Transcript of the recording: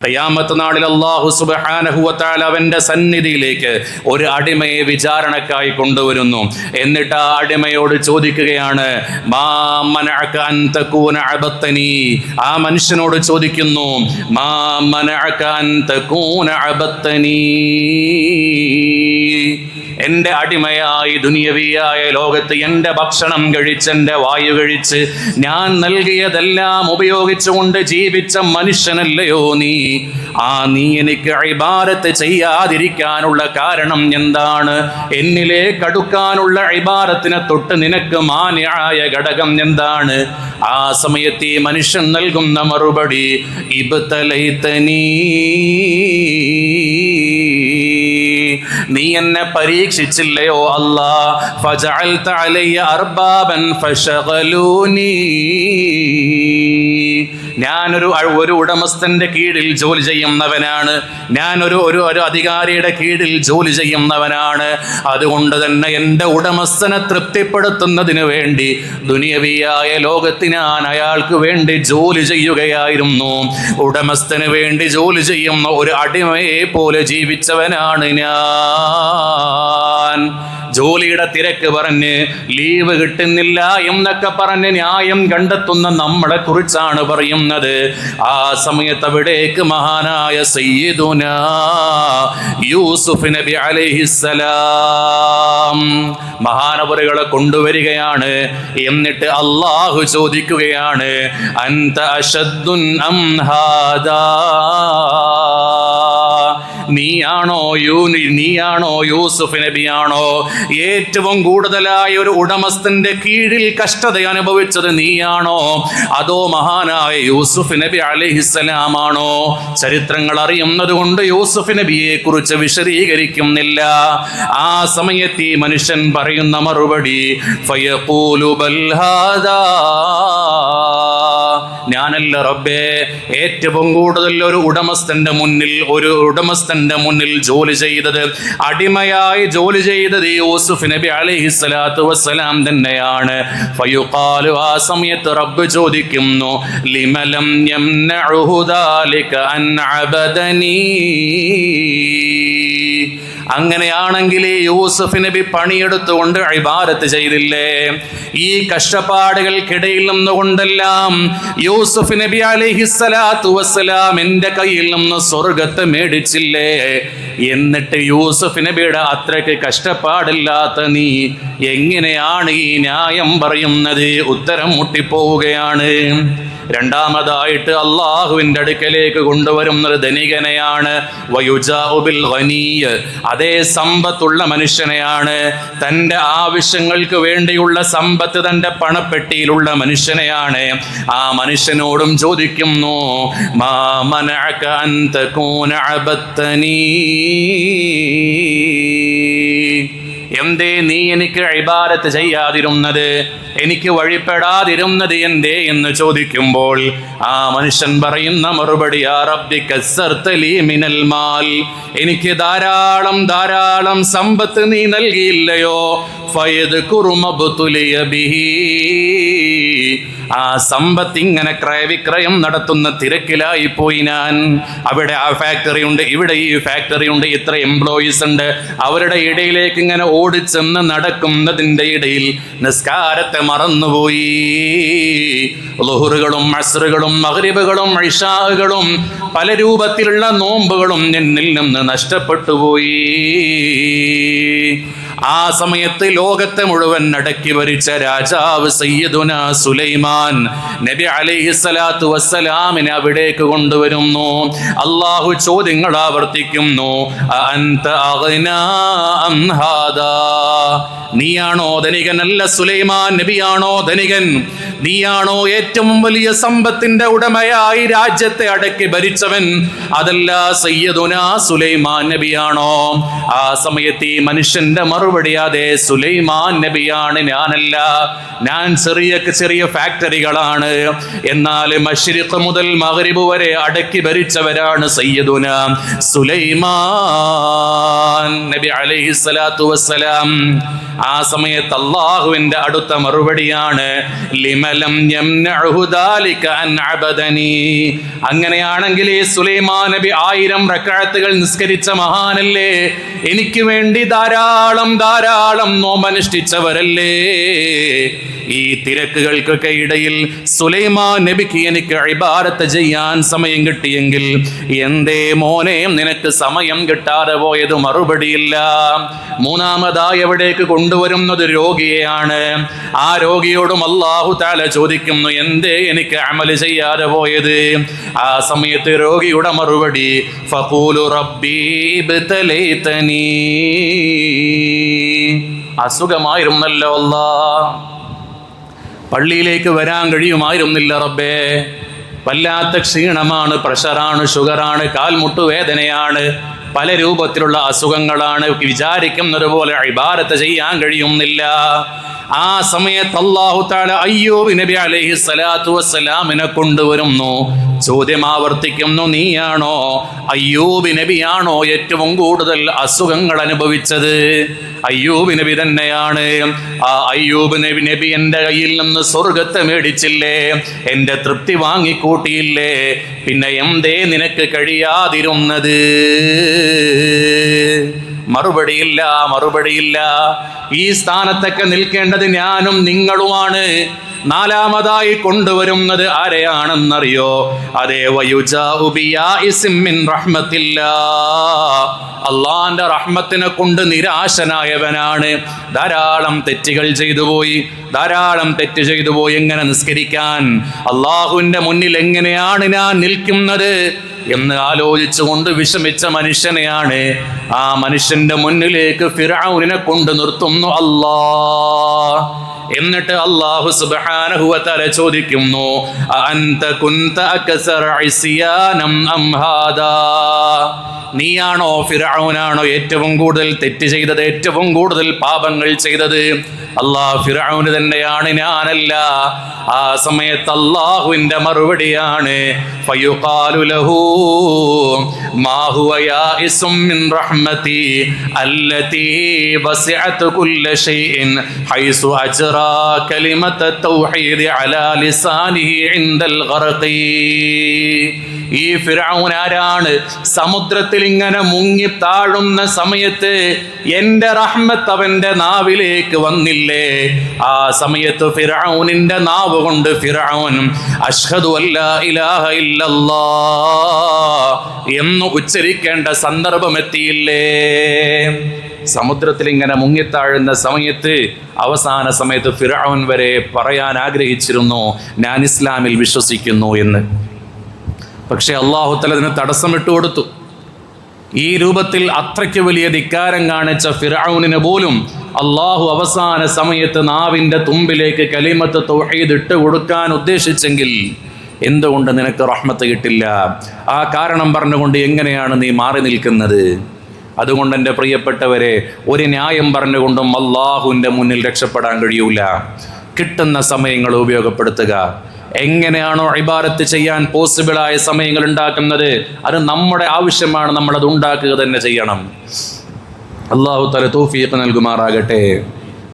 ഖിയാമത്ത് നാളിൽ അല്ലാഹു സുബ്ഹാനഹു വ തആല അവന്റെ സന്നിധിയിലേക്ക് ഒരു അടിമയെ വിചാരണക്കായി കൊണ്ടുവരുന്നു. എന്നിട്ട് ആ അടിമയോട് ചോദിക്കുകയാണ്, മാ മനഅക അൻ തകൂന അബത്തനി. ആ മനുഷ്യനോട് ചോദിക്കുന്നു, മാ മനഅക അൻ തകൂന അബത്തനി. എൻ്റെ അടിമയായി ദുനിയവിയായ ലോകത്ത് എൻ്റെ ഭക്ഷണം കഴിച്ച്, എൻ്റെ വായു കഴിച്ച്, ഞാൻ നൽകിയതെല്ലാം ഉപയോഗിച്ചുകൊണ്ട് ജീവിച്ച മനുഷ്യനല്ലയോ നീ? നീ എനിക്ക് ഇബാദത്ത് ചെയ്യാതിരിക്കാനുള്ള കാരണം എന്താണ്? എന്നിലേക്ക് അടുക്കാനുള്ള ഇബാദത്തിനെ തൊട്ട് നിനക്ക് മാനിയായ ഘടകം എന്താണ്? ആ സമയത്ത് ഈ മനുഷ്യൻ നൽകുന്ന മറുപടി, ഇബ്തലൈതനീ, നീ എന്നെ പരീക്ഷിച്ചില്ലയോ അല്ലാ, ഫജഅൽത അലയ്യ അർബാബൻ ഫശഗലൂനി. ഞാനൊരു ഉടമസ്ഥന്റെ കീഴിൽ ജോലി ചെയ്യുന്നവനാണ്, ഞാനൊരു അധികാരിയുടെ കീഴിൽ ജോലി ചെയ്യുന്നവനാണ്. അതുകൊണ്ട് തന്നെ എൻ്റെ ഉടമസ്ഥനെ തൃപ്തിപ്പെടുത്തുന്നതിന് വേണ്ടി ദുനിയവിയായ ലോകത്ത് ഞാൻ അയാൾക്ക് വേണ്ടി ജോലി ചെയ്യുകയായിരുന്നു. ഉടമസ്ഥന് വേണ്ടി ജോലി ചെയ്യുന്ന ഒരു അടിമയെ പോലെ ജീവിച്ചവനാണ് ഞാൻ. ജോലിയുടെ തിരക്ക് പറഞ്ഞ്, ലീവ് കിട്ടുന്നില്ല എന്നൊക്കെ പറഞ്ഞ് ന്യായം കണ്ടെത്തുന്ന നമ്മളെ കുറിച്ചാണ് പറയുന്നത്. ആ സമയത്ത് അവിടേക്ക് മഹാനായ സയ്യിദുനാ യൂസുഫ് നബി അലൈഹിസ്സലാം മഹാനവറുകളെ കൊണ്ടുവരികയാണ്. എന്നിട്ട് അല്ലാഹു ചോദിക്കുകയാണ്, അൻത അശദ്ദുൻ അം ഹാദാ, നീയാണോ യൂസുഫ് നബിയാണോ ഏറ്റവും കൂടുതലായ ഒരു ഉടമസ്ഥന്റെ കീഴിൽ കഷ്ടത അനുഭവിച്ചത്? നീയാണോ അതോ മഹാനായ യൂസുഫ് നബി അലൈഹിസ്സലാമാണോ? ചരിത്രങ്ങൾ അറിയുന്നത് കൊണ്ട് യൂസുഫ് നബിയെ കുറിച്ച് വിശദീകരിക്കുന്നില്ല. ആ സമയത്ത് ഈ മനുഷ്യൻ പറയുന്ന മറുപടി, ഫയഖൂലു ബൽ ഹാദാ, ഞാനല്ല റബ്ബേ, ഏറ്റവും കൂടുതൽ ഒരു ഉടമസ്ഥന്റെ മുന്നിൽ ജോലി ചെയ്തത്, അടിമയായി ജോലി ചെയ്തത് യൂസുഫ് നബി അലൈഹിസ്സലാത്തു വസ്സലാം തന്നെയാണ്. ഫയുഖാലു, ആ സമയത്ത് റബ്ബ് ചോദിക്കുന്നു, ലിമലം യംനഉഹു ദാലിക അൻ അബദനി. അങ്ങനെയാണെങ്കിൽ യൂസുഫ് നബി പണിയെടുത്തുകൊണ്ട് ഇബാദത്ത് ചെയ്തില്ലേ? ഈ കഷ്ടപ്പാടുകൾക്കിടയിൽ നിന്നുകൊണ്ടെല്ലാം യൂസുഫ് നബി അലൈഹിസ്സലാത്തു വസ്സലാം എൻ്റെ കയ്യിൽ നിന്ന് സ്വർഗത്തെ മേടിച്ചില്ലേ? എന്നിട്ട് യൂസുഫ് നബിയുടെ അത്രയ്ക്ക് കഷ്ടപ്പാടില്ലാത്ത നീ എങ്ങനെയാണ് ഈ ന്യായം പറയുന്നത്? ഉത്തരം മുട്ടിപ്പോവുകയാണ്. രണ്ടാമതായിട്ട് അള്ളാഹുവിൻ്റെ അടുക്കലേക്ക് കൊണ്ടുവരുന്നത് ധനികനെയാണ്. വയുജാഉ ബിൽ ഗനിയ്യ്, അതേ സമ്പത്തുള്ള മനുഷ്യനെയാണ്. തൻ്റെ ആവശ്യങ്ങൾക്ക് വേണ്ടിയുള്ള സമ്പത്ത് തൻ്റെ പണപ്പെട്ടിയിലുള്ള മനുഷ്യനെയാണ്. ആ മനുഷ്യനോടും ചോദിക്കുന്നു, മാ മനഅക അൻ തകൂന അബത്തനീ, എന്തേ നീ എനിക്ക് ഇബാദത്ത് ചെയ്യാതിരുന്നത്, എനിക്ക് വഴിപ്പെടാതിരുന്നത് എന്തേ എന്ന് ചോദിക്കുമ്പോൾ ആ മനുഷ്യൻ പറയുന്ന മറുപടി, യാ റബ്ബി കസ്സർത ലീ മിനൽ മാൽ, എനിക്ക് ധാരാളം സമ്പത്ത് നീ നൽകിയില്ലയോ? ഫയദ്കുറു മബ്തുലിയ ബിഹി, ആ സമ്പത്ത് ഇങ്ങനെ ക്രയവിക്രയം നടത്തുന്ന തിരക്കിലായി പോയി ഞാൻ. അവിടെ ആ ഫാക്ടറി ഉണ്ട്, ഇവിടെ ഈ ഫാക്ടറി ഉണ്ട്, ഇത്ര എംപ്ലോയീസ് ഉണ്ട്, അവരുടെ ഇടയിലേക്ക് ഇങ്ങനെ ഓടിച്ചെന്ന് നടക്കുന്നതിൻ്റെ ഇടയിൽ നിസ്കാരത്തെ മറന്നുപോയി. ളുഹറുകളും അസ്റുകളും മഗ്രിബുകളും ഇശാകളും പല രൂപത്തിലുള്ള നോമ്പുകളും എന്നിൽ നിന്ന് നഷ്ടപ്പെട്ടു പോയി. ആ സമയത്ത് ലോകത്തെ മുഴുവൻ അടക്കി ഭരിച്ച രാജാവ് സയ്യിദുനാ സുലൈമാൻ നബി അലൈഹിസ്സലാത്തു വസ്സലാമിനെ അവിടേക്ക് കൊണ്ടുവരുന്നു. അല്ലാഹു ചോദ്യങ്ങൾ ആവർത്തിക്കുന്നു, അൻത അഗ്നാ അം ഹാദാ, നീയാണോ ധനികൻ? അല്ല, സുലൈമാൻ നബിയാണോ ധനികൻ? നീയാണോ ഏറ്റവും വലിയ സമ്പത്തിന്റെ ഉടമയായി രാജ്യത്തെ അടക്കി ഭരിച്ചവൻ? അതല്ല, സയ്യിദുനാ സുലൈമാൻ നബിയാണോ? ആ സമയത്ത് ഈ മനുഷ്യന്റെ മറുപടി മറുപടി, അതെ സുലൈമാൻ നബിയാണ്, ഞാനല്ല, ഞാൻ ചെറിയ ചെറിയ ഫാക്ടറികളാണ്. എന്നാൽ മശ്രിഖ് മുതൽ മഗ്രിബ് വരെ അടക്കി ഭരിച്ചവരാണ് സയ്യിദുന സുലൈമാൻ നബി അലൈഹിസ്സലാത്തു വസ്സലാം. ആ സമയത്ത് അല്ലാഹുവിന്റെ അടുത്ത മറുപടിയാണ്, ലിമലം യംനഉഹു ദാലിക അൻ അബദനി. അങ്ങനെയാണെങ്കിൽ ഈ സുലൈമാൻ നബി 1000 റക്അത്തുകൾ നിസ്കരിച്ച മഹാനല്ലേ, എനിക്ക് വേണ്ടി ധാരാളം നോമ്പനുഷ്ഠിച്ചവരല്ലേ. ഈ തിരക്കുകൾക്കൊക്കെ ഇടയിൽ സുലൈമാൻ നബിക്ക് എനിക്ക് ഇബാദത്ത് ചെയ്യാൻ സമയം കിട്ടിയെങ്കിൽ എന്തേ മോനെ നിനക്ക് സമയം കിട്ടാതെ പോയത്? മറുപടിയില്ല. മൂന്നാമതായി എവിടേക്ക് കൊണ്ടുവരുന്നത് രോഗിയെയാണ്. ആ രോഗിയോടും അല്ലാഹു തആല ചോദിക്കുന്നു, എന്തേ എനിക്ക് അമൽ ചെയ്യാതെ പോയത്? ആ സമയത്ത് രോഗിയുടെ മറുപടി, ഫഖൂലു റബ്ബി ഇബ്തലൈതനി. അസുഖമായിരുന്നല്ലോ അല്ലാഹ്, പള്ളിയിലേക്ക് വരാൻ കഴിയുമായിരുന്നില്ല റബ്ബേ, വല്ലാത്ത ക്ഷീണമാണ്, പ്രഷറാണ്, ഷുഗറാണ്, കാൽമുട്ടുവേദനയാണ്, പല രൂപത്തിലുള്ള അസുഖങ്ങളാണ്, വിചാരിക്കുന്നത് പോലെ ഇബാദത്ത് ചെയ്യാൻ കഴിയുന്നില്ല. ആ സമയത്ത് അല്ലാഹു തആല അയ്യൂബ് നബി അലൈഹിസ്സലാത്തു വസ്സലാമിനെ കൊണ്ടുവരുന്നു. ചോദ്യം ആവർത്തിക്കുന്നു, നീയാണോ, അയ്യൂബ് നബിയാണോ ഏറ്റവും കൂടുതൽ അസുഖങ്ങൾ അനുഭവിച്ചത്? അയ്യൂബ് നബി തന്നെയാണ്. ആ അയ്യൂബ് നബി എൻ്റെ കയ്യിൽ നിന്ന് സ്വർഗത്തെ മേടിച്ചില്ലേ, എൻ്റെ തൃപ്തി വാങ്ങിക്കൂട്ടിയില്ലേ, പിന്നെ എന്തേ നിനക്ക് കഴിയാതിരുന്നത്? മറുപടിയില്ല. ഈ സ്ഥാനത്തൊക്കെ നിൽക്കേണ്ടത് ഞാനും നിങ്ങളുമാണ്. നാലാമതായി കൊണ്ടുവരുന്നത് ആരെയാണെന്നറിയോ? അതേ വയുജാഉ ബിയാഇസിൻ മിൻ റഹ്മത്തില്ലാഹ്. അള്ളാന്റെ റഹ്മത്തിനെ കൊണ്ട് നിരാശനായവനാണ്. ധാരാളം തെറ്റുകൾ ചെയ്തു പോയി. എങ്ങനെ നിസ്കരിക്കാൻ? അള്ളാഹുവിന്റെ മുന്നിൽ എങ്ങനെയാണ് ഞാൻ നിൽക്കുന്നത് എന്ന് ആലോചിച്ചുകൊണ്ട് വിഷമിച്ച മനുഷ്യനെയാണ്. ആ മനുഷ്യന്റെ മുന്നിലേക്ക് ഫിർഔനിനെ കൊണ്ട് നിർത്തുന്നു അല്ലാഹ്. എന്നിട്ട് അല്ലാഹു സുബ്ഹാനഹു വ തആല ചോദിക്കുന്നു, അൻത കുൻത അക്സറ ഇസ്യാനം അം ഹാദാ. നീയാണോ, ഫിർഔനാണോ ഏറ്റവും കൂടുതൽ തെറ്റ് ചെയ്തത്, ഏറ്റവും കൂടുതൽ പാപങ്ങൾ ചെയ്തത്? അല്ലാഹ് ഫിർഔന് തന്നെയാണ്, ഞാനല്ല. ആ സമയത്ത് അല്ലാഹുവിന്റെ മറുപടിയാണ്, ഫയുഖാലു ലഹു മാ ഹുവ യാഇസും മിൻ റഹ്മതി അല്ലതി വസിഅത് കുല്ല ഷൈഇൻ ഹൈസു അജ്റാ കലിമത തൗഹീദ് അലാ ലിസാനിഹി ഇൻദൽ ഗർഖി. ഈ ഫിർഔൻ ആരാണ്? സമുദ്രത്തിൽ ഇങ്ങനെ മുങ്ങി താഴുന്ന സമയത്ത് എൻ്റെ റഹ്മത്ത് അവന്റെ നാവിലേക്ക് വന്നില്ലേ? ആ സമയത്ത് ഫിർഔനിന്റെ നാവ് കൊണ്ട് ഫിർഔൻ അഷ്ഹദു അല്ലാ ഇലാഹ ഇല്ലല്ലാഹ് എന്ന് ഉച്ചരിക്കേണ്ട സന്ദർഭം എത്തിയില്ലേ? സമുദ്രത്തിൽ ഇങ്ങനെ മുങ്ങിത്താഴുന്ന സമയത്ത് അവസാന സമയത്ത് ഫിർഔൻ വരെ പറയാൻ ആഗ്രഹിച്ചിരുന്നു, ഞാൻ ഇസ്ലാമിൽ വിശ്വസിക്കുന്നു എന്ന്. പക്ഷെ അല്ലാഹു തആല അതിന് തടസ്സമിട്ട് കൊടുത്തു. ഈ രൂപത്തിൽ അത്രയ്ക്ക് വലിയ ധിക്കാരം കാണിച്ച ഫിർഔനിന് പോലും അല്ലാഹു അവസാന സമയത്ത് നാവിൻ്റെ തുമ്പിലേക്ക് കലിമത്ത് തൗഹീദ് ഇട്ട് കൊടുക്കാൻ ഉദ്ദേശിച്ചെങ്കിൽ എന്തുകൊണ്ട് നിനക്ക് റഹ്മത്ത് കിട്ടില്ല? ആ കാരണം പറഞ്ഞുകൊണ്ട് എങ്ങനെയാണ് നീ മാറി നിൽക്കുന്നത്? അതുകൊണ്ട് എൻ്റെ പ്രിയപ്പെട്ടവരെ, ഒരു ന്യായം പറഞ്ഞുകൊണ്ടും അല്ലാഹുവിൻ്റെ മുന്നിൽ രക്ഷപ്പെടാൻ കഴിയൂല. കിട്ടുന്ന സമയങ്ങൾ ഉപയോഗപ്പെടുത്തുക. എങ്ങനെയാണോ ഇബാദത്ത് ചെയ്യാൻ പോസിബിളായ സമയങ്ങൾ ഉണ്ടാക്കുന്നത്, അത് നമ്മുടെ ആവശ്യമാണ്, നമ്മളത് ഉണ്ടാക്കുക തന്നെ ചെയ്യണം. അല്ലാഹു തആല തൗഫീഖ് നൽകുമാറാകട്ടെ.